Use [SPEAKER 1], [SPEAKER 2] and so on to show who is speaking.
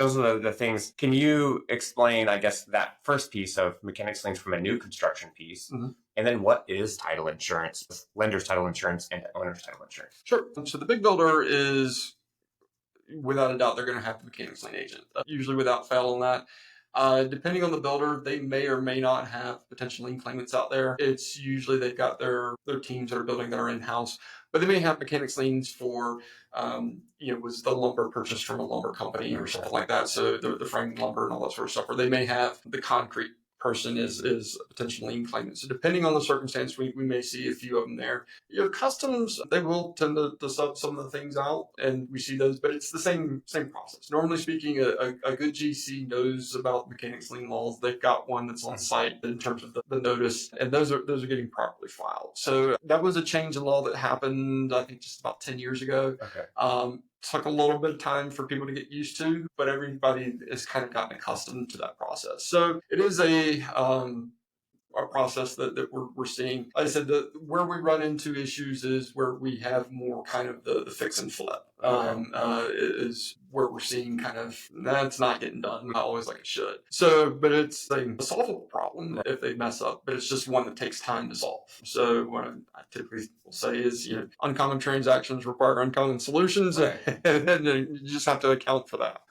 [SPEAKER 1] those are the things. Can you explain, I guess, that first piece of mechanics liens from a new construction piece?
[SPEAKER 2] Mm-hmm.
[SPEAKER 1] And then what is title insurance, lender's title insurance and owner's title insurance?
[SPEAKER 2] Sure. So the big builder is, without a doubt, they're going to have the mechanics lien agent, usually without fail on that. Depending on the builder, they may or may not have potential lien claimants out there. It's usually they've got their teams that are building that are in-house, but they may have mechanics liens for, was the lumber purchased from a lumber company or something like that. So the framing lumber and all that sort of stuff, or they may have the concrete person is a potential lien claimant. So depending on the circumstance, we may see a few of them there. Customs, they will tend to sub some of the things out, and we see those, but it's the same process. Normally speaking, a good GC knows about mechanics lien laws. They've got one that's on site in terms of the notice, and those are getting properly filed. So that was a change in law that happened, I think, just about 10 years ago.
[SPEAKER 1] Okay.
[SPEAKER 2] Took a little bit of time for people to get used to, but everybody has kind of gotten accustomed to that process. So it is a process that we're seeing. Like I said, where we run into issues is where we have more kind of the fix and flip. Is where we're seeing kind of that's not getting done not always like it should. So, but it's a solvable problem if they mess up, but it's just one that takes time to solve. So what I typically will say is, uncommon transactions require uncommon solutions,
[SPEAKER 1] Right.
[SPEAKER 2] and you just have to account for that.